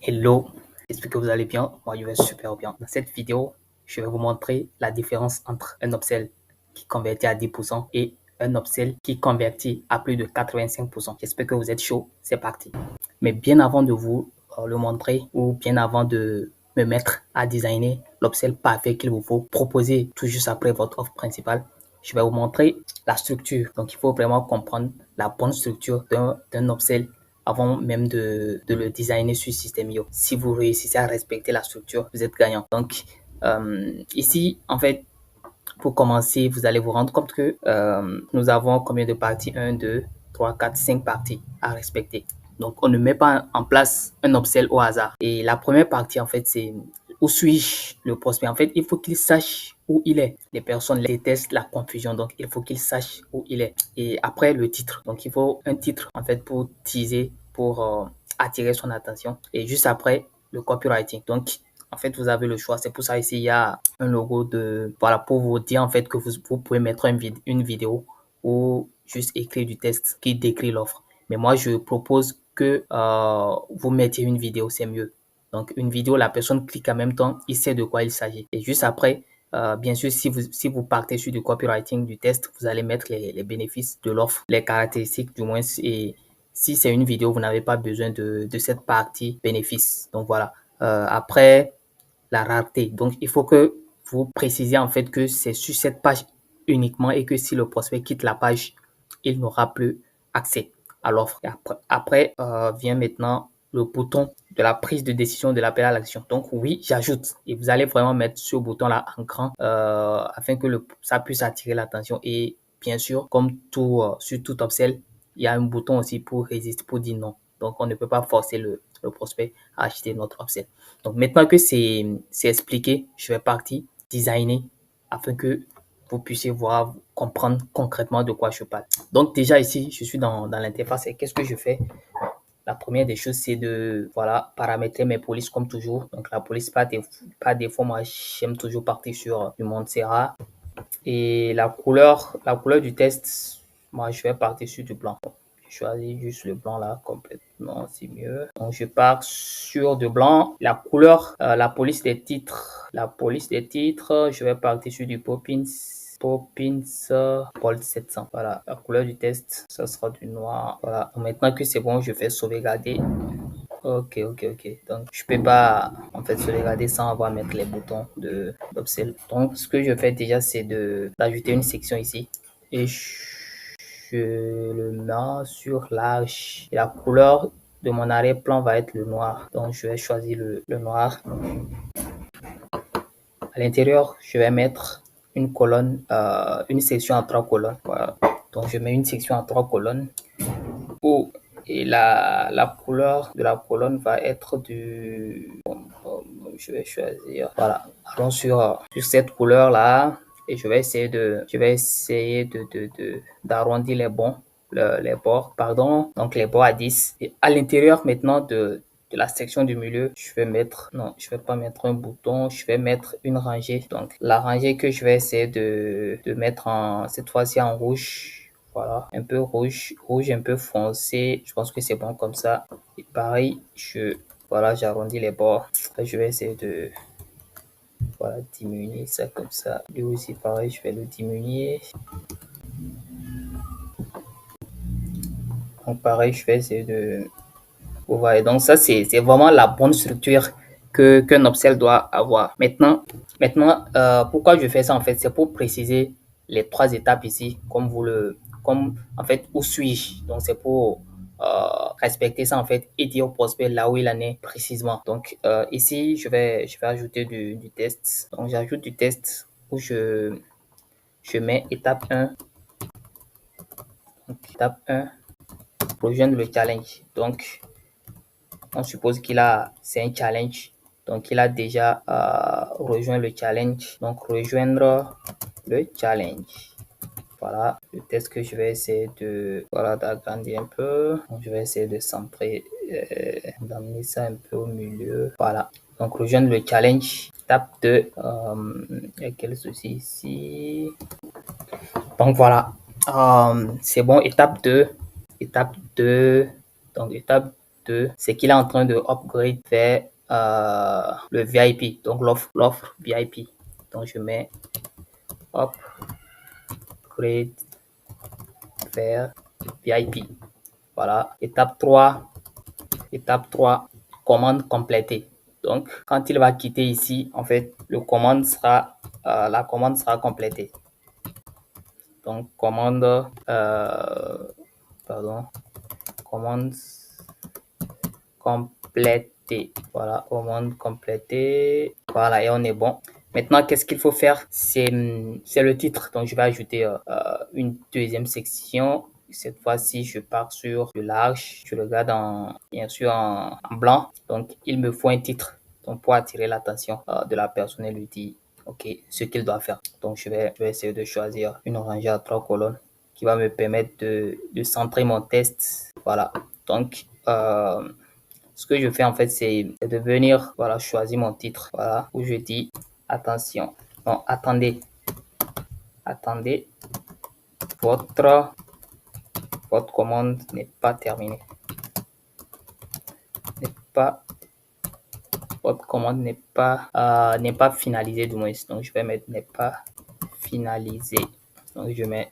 Hello, j'espère que vous allez bien. Moi, je vais super bien. Dans cette vidéo, je vais vous montrer la différence entre un upsell qui convertit à 10% et un upsell qui convertit à plus de 85%. J'espère que vous êtes chaud. C'est parti. Mais bien avant de vous le montrer ou bien avant de me mettre à designer l'upsell parfait qu'il vous faut proposer tout juste après votre offre principale, je vais vous montrer la structure. Donc, il faut vraiment comprendre la bonne structure d'un upsell avant même de le designer sur System.io. Si vous réussissez à respecter la structure, vous êtes gagnant. Donc, ici, en fait, pour commencer, vous allez vous rendre compte que nous avons combien de parties? 1, 2, 3, 4, 5 parties à respecter. Donc, on ne met pas en place un upsell au hasard. Et la première partie, en fait, c'est où suis-je le prospect? En fait, il faut qu'il sache où il est. Les personnes détestent la confusion, donc il faut qu'il sache où il est. Et après, le titre. Donc, il faut un titre, en fait, pour teaser, pour attirer son attention. Et juste après, le copywriting. Donc, en fait, vous avez le choix. C'est pour ça ici, il y a un logo voilà, pour vous dire en fait que vous pouvez mettre une vidéo ou juste écrire du texte qui décrit l'offre. Mais moi, je propose que vous mettiez une vidéo, c'est mieux. Donc, une vidéo, la personne clique en même temps, il sait de quoi il s'agit. Et juste après, bien sûr, si vous partez sur du copywriting, du test, vous allez mettre les bénéfices de l'offre, les caractéristiques du moins. Et si c'est une vidéo, vous n'avez pas besoin de cette partie bénéfices. Donc voilà. Après, la rareté. Donc, il faut que vous précisiez en fait que c'est sur cette page uniquement et que si le prospect quitte la page, il n'aura plus accès à l'offre. Après vient maintenant le bouton de la prise de décision de l'appel à l'action. Donc oui, j'ajoute et vous allez vraiment mettre ce bouton-là en grand afin que ça puisse attirer l'attention. Et bien sûr, comme tout sur tout upsell, il y a un bouton aussi pour résister, pour dire non. Donc on ne peut pas forcer le prospect à acheter notre upsell. Donc maintenant que c'est expliqué, je vais partir designer afin que vous puissiez voir, comprendre concrètement de quoi je parle. Donc déjà ici, je suis dans l'interface et qu'est-ce que je fais? La première des choses, c'est de voilà, paramétrer mes polices comme toujours. Donc la police pas défaut, moi j'aime toujours partir sur du Montserrat. Et la couleur du test, moi je vais partir sur du blanc. Je choisis juste le blanc là complètement, c'est mieux. Donc je pars sur du blanc. La couleur, la police des titres, je vais partir sur du Poppins. Poppins Bold 700. Voilà, la couleur du test, ça sera du noir. Voilà, maintenant que c'est bon, je vais sauvegarder. Ok. Donc, je peux pas, en fait, sauvegarder sans avoir à mettre les boutons d'Upsell. Donc, ce que je fais déjà, c'est d'ajouter une section ici. Et je le mets sur large. Et la couleur de mon arrière-plan va être le noir. Donc, je vais choisir le noir. À l'intérieur, je vais mettre une colonne, une section en 3 colonnes. Voilà. Donc, je mets une section en 3 colonnes. Et la couleur de la colonne va être je vais choisir, voilà, allons sur cette couleur là et je vais essayer d'arrondir les bords, pardon, donc les bords à 10. Et à l'intérieur maintenant de la section du milieu, je vais pas mettre un bouton, je vais mettre une rangée. Donc la rangée que je vais essayer de mettre cette fois-ci en rouge. Voilà, un peu rouge un peu foncé. Je pense que c'est bon comme ça. Et pareil, voilà, j'arrondis les bords. Là, je vais essayer de, voilà, diminuer ça comme ça. Lui aussi, pareil, je vais le diminuer. Donc, pareil, je vais essayer de, vous voyez. Donc, ça, c'est vraiment la bonne structure qu'un upsell doit avoir. Maintenant, pourquoi je fais ça en fait, c'est pour préciser les 3 étapes ici, comme en fait où suis-je. Donc c'est pour respecter ça en fait et dire au prospect là où il en est précisément. Donc ici je vais ajouter du test. Donc j'ajoute du test où je mets étape 1. Donc, étape 1, rejoindre le challenge. Donc on suppose c'est un challenge. Donc, il a déjà rejoint le challenge. Donc, rejoindre le challenge. Voilà, le test que je vais essayer voilà, d'agrandir un peu. Donc, je vais essayer de centrer, d'amener ça un peu au milieu. Voilà. Donc, rejoindre le challenge. Étape 2. Il y a quel souci ici? Donc, voilà. C'est bon. Étape 2. Étape 2. Donc, étape 2, c'est qu'il est en train de upgrade vers le VIP, donc l'offre VIP. Donc je mets upgrade vers VIP. Voilà, étape 3, commande complétée. Donc, quand il va quitter ici, en fait, la commande sera complétée. Donc, commande complétée. Voilà, commande complétée. Voilà, et on est bon. Maintenant, qu'est-ce qu'il faut faire? C'est le titre. Donc, je vais ajouter une deuxième section. Cette fois-ci, je pars sur le large. Je regarde bien sûr en blanc. Donc, il me faut un titre. Donc, pour attirer l'attention de la personne et lui dire, OK, ce qu'il doit faire. Donc, je vais essayer de choisir une rangée à 3 colonnes qui va me permettre de centrer mon test. Voilà. Donc, ce que je fais en fait, c'est de venir, voilà, choisir mon titre, voilà, où je dis attention. Non, attendez, votre commande n'est pas terminée. Votre commande n'est pas finalisée du moins. Donc je vais mettre n'est pas finalisée. Donc je mets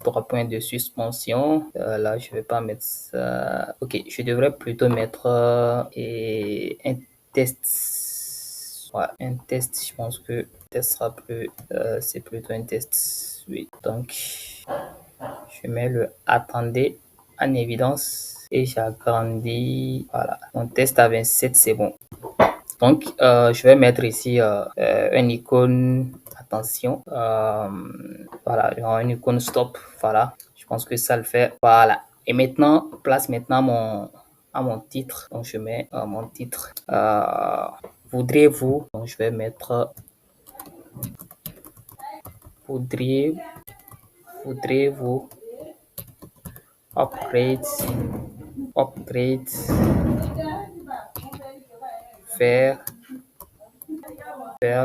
3 points de suspension. Là, je vais pas mettre ça. Ok, je devrais plutôt mettre un test. Ouais, un test. Je pense que le test sera plus. C'est plutôt un test. Oui. Donc, je mets le attendez en évidence et j'agrandis. Voilà. Mon test à 27, c'est bon. Donc, je vais mettre ici une icône, attention, voilà, une icône stop, voilà. Je pense que ça le fait, voilà. Et maintenant, place maintenant à mon titre. Donc, je mets mon titre. Voudriez-vous, donc je vais mettre, voudriez-vous upgrade, faire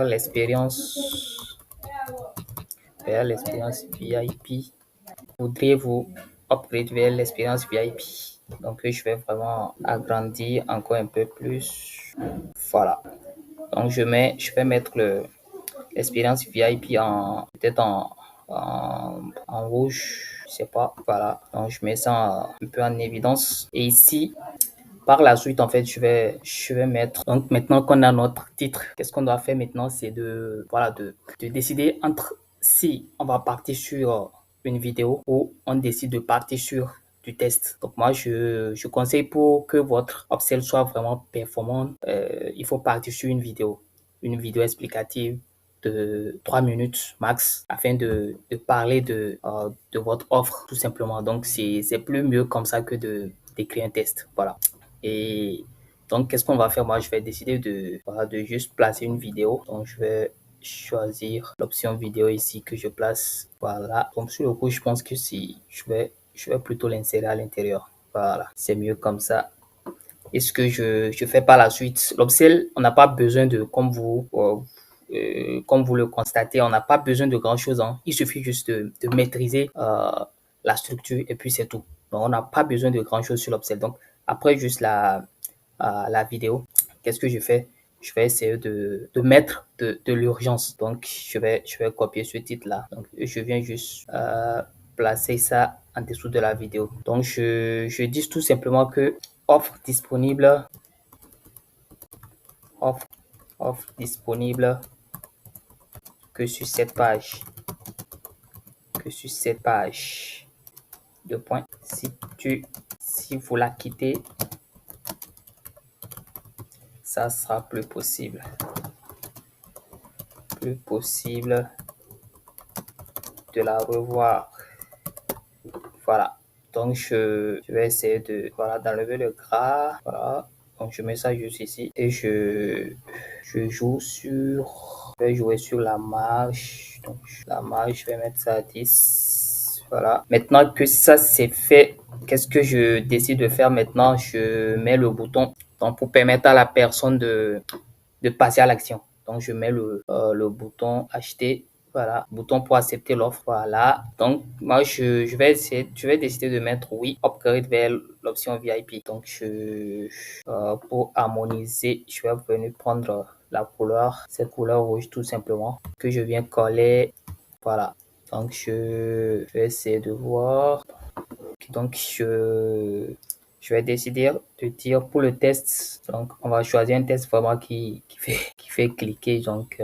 l'expérience VIP. Voudriez-vous upgrade vers l'expérience VIP? Donc, je vais vraiment agrandir encore un peu plus. Voilà. Donc, je vais mettre l'expérience VIP peut-être en rouge. Je sais pas. Voilà. Donc, je mets ça un peu en évidence. Et ici, par la suite, en fait, je vais mettre. Donc, maintenant qu'on a notre titre, qu'est-ce qu'on doit faire maintenant? C'est de décider entre si on va partir sur une vidéo ou on décide de partir sur du test. Donc, moi, je conseille pour que votre upsell soit vraiment performant, il faut partir sur une vidéo explicative de 3 minutes max afin de parler de votre offre tout simplement. Donc, c'est plus mieux comme ça que d'écrire un test. Voilà. Et donc, qu'est-ce qu'on va faire? Moi, je vais décider de juste placer une vidéo. Donc, je vais choisir l'option vidéo ici que je place. Voilà. Donc, sur le coup, je pense que si je vais plutôt l'insérer à l'intérieur. Voilà. C'est mieux comme ça. Et ce que je fais par la suite, l'upsell, on n'a pas besoin de, comme vous le constatez, on n'a pas besoin de grand chose. Hein. Il suffit juste de maîtriser la structure et puis c'est tout. Donc, on n'a pas besoin de grand chose sur l'upsell. Donc, après juste la vidéo, qu'est-ce que je fais? Je vais essayer de mettre de l'urgence. Donc, je vais copier ce titre-là. Donc, je viens juste placer ça en dessous de la vidéo. Donc, je dis tout simplement que offre disponible que sur cette page. Deux points. Si vous la quittez, ça sera plus possible de la revoir. Voilà. Donc, je vais essayer d'enlever le gras. Voilà. Donc, je mets ça juste ici. Et je vais jouer sur la marge. Donc, la marge, je vais mettre ça à 10. Voilà. Maintenant que ça c'est fait, qu'est-ce que je décide de faire maintenant? Je mets le bouton donc, pour permettre à la personne de passer à l'action. Donc, je mets le bouton acheter. Voilà, bouton pour accepter l'offre. Voilà. Donc, moi, je vais essayer, je vais décider de mettre oui, upgrade vers l'option VIP. Donc, pour harmoniser, je vais venir prendre la couleur, cette couleur rouge tout simplement, que je viens coller. Voilà. Donc, je vais essayer de voir. Donc, je vais décider de dire pour le test. Donc, on va choisir un test vraiment qui fait cliquer. Donc,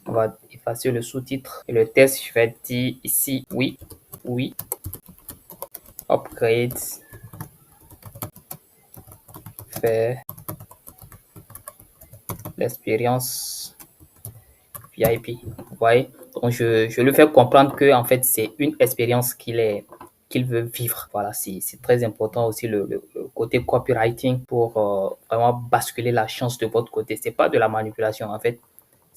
on va effacer le sous-titre. Et le test, je vais dire ici, oui, oui, upgrade, fait l'expérience VIP. Vous voyez? Donc, je lui fais comprendre que, en fait, c'est une expérience qu'il veut vivre. Voilà, c'est très important aussi le côté copywriting pour vraiment basculer la chance de votre côté. C'est pas de la manipulation, en fait.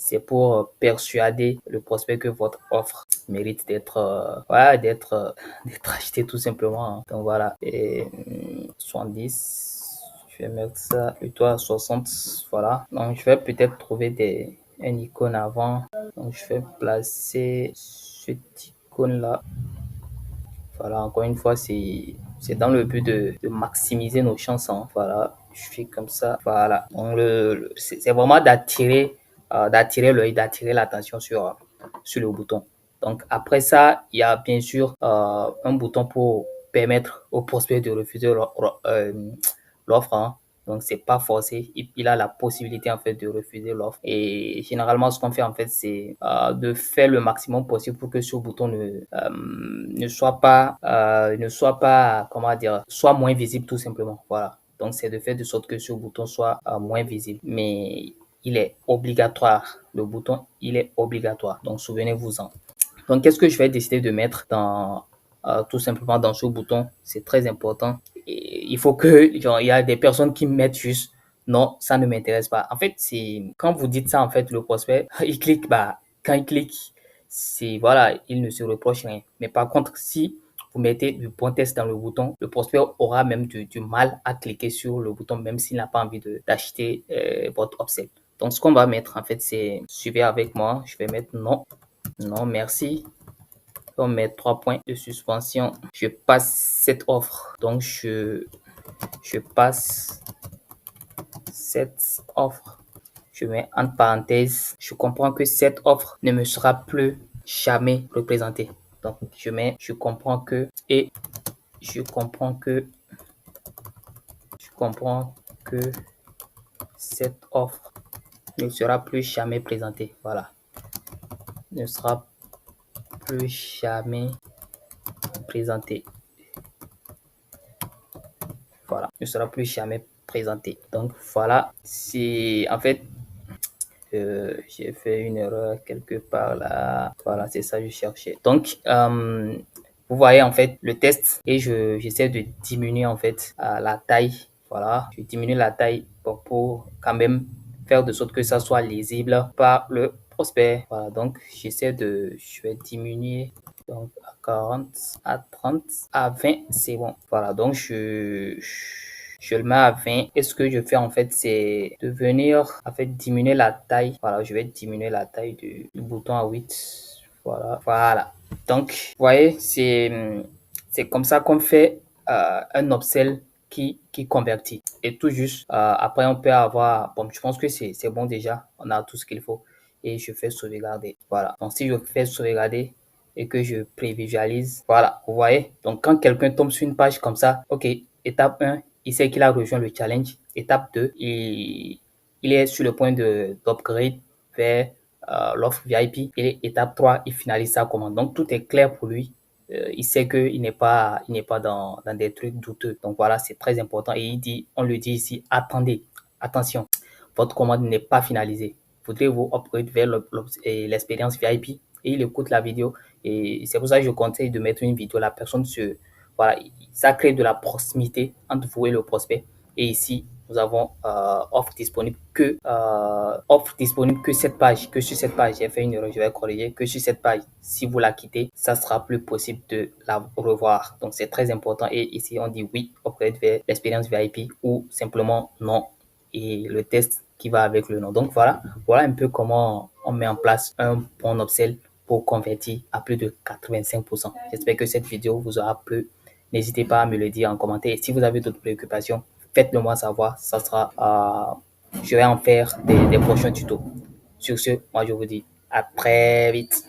C'est pour persuader le prospect que votre offre mérite d'être voilà, d'être acheté tout simplement. Hein. Donc voilà, et 70, je vais mettre ça plutôt à 60, voilà. Donc je vais peut-être trouver un icône avant. Donc je vais placer cette icône là. Voilà, encore une fois, c'est dans le but de maximiser nos chances. Hein. Voilà, je fais comme ça. Voilà. Donc, c'est vraiment d'attirer l'œil, d'attirer l'attention sur le bouton. Donc, après ça, il y a bien sûr un bouton pour permettre au prospect de refuser l'offre. Hein. Donc, c'est pas forcé. Il a la possibilité, en fait, de refuser l'offre. Et généralement, ce qu'on fait, en fait, c'est de faire le maximum possible pour que ce bouton ne soit pas, comment dire, soit moins visible, tout simplement. Voilà. Donc, c'est de faire de sorte que ce bouton soit moins visible. Mais il est obligatoire. Le bouton, il est obligatoire. Donc, souvenez-vous-en. Donc, qu'est-ce que je vais décider de mettre tout simplement dans ce bouton? C'est très important. Et il faut que, genre, il y a des personnes qui mettent juste non, ça ne m'intéresse pas. En fait, c'est quand vous dites ça, en fait, le prospect, il clique, bah, quand il clique, voilà, il ne se reproche rien. Mais par contre, si vous mettez du point test dans le bouton, le prospect aura même du mal à cliquer sur le bouton, même s'il n'a pas envie d'acheter votre upsell. Donc, ce qu'on va mettre, en fait, c'est suivez avec moi. Je vais mettre non. Non, merci. On met 3 points de suspension. Je passe cette offre. Donc, je passe cette offre. Je mets entre parenthèses. Je comprends que cette offre ne me sera plus jamais représentée. Donc, je comprends que, et je comprends que, cette offre ne sera plus jamais présentée. Voilà. Ne sera plus jamais présentée. Voilà, ne sera plus jamais présenté. Donc voilà, c'est en fait, j'ai fait une erreur quelque part là. Voilà, c'est ça que je cherchais. Donc, vous voyez en fait le test et j'essaie de diminuer en fait la taille. Voilà, je diminue la taille pour quand même faire de sorte que ça soit lisible par le prospect. Voilà, donc je vais diminuer donc à 40, à 30, à 20, c'est bon. Voilà, donc je le mets à 20. Et ce que je fais en fait, c'est de venir en fait diminuer la taille. Voilà, je vais diminuer la taille du bouton à 8. Voilà, voilà. Donc, vous voyez, c'est comme ça qu'on fait un upsell qui convertit. Et tout juste, après, on peut avoir, bon, je pense que c'est bon déjà. On a tout ce qu'il faut. Et je fais sauvegarder. Voilà. Donc, si je fais sauvegarder et que je prévisualise, voilà, vous voyez. Donc, quand quelqu'un tombe sur une page comme ça, OK, étape 1, il sait qu'il a rejoint le challenge. Étape 2, il est sur le point d'upgrade vers l'offre VIP. Et étape 3, il finalise sa commande. Donc, tout est clair pour lui. Il sait qu'il n'est pas dans des trucs douteux. Donc, voilà, c'est très important. Et on lui dit ici, attendez, attention, votre commande n'est pas finalisée. Voudrez-vous upgrade vers l'expérience VIP? Et il écoute la vidéo. Et c'est pour ça que je conseille de mettre une vidéo. La personne voilà, ça crée de la proximité entre vous et le prospect. Et ici, nous avons offre disponible que cette page, que sur cette page. J'ai fait une erreur, je vais corriger, que sur cette page. Si vous la quittez, ça sera plus possible de la revoir. Donc, c'est très important. Et ici, on dit oui, upgrade vers l'expérience VIP ou simplement non. Et le test qui va avec le nom. Donc, voilà un peu comment on met en place un bon upsell pour convertir à plus de 85%. J'espère que cette vidéo vous aura plu. N'hésitez pas à me le dire en commentaire. Et si vous avez d'autres préoccupations, faites-le moi savoir. Ça sera, je vais en faire des prochains tutos. Sur ce, moi je vous dis à très vite.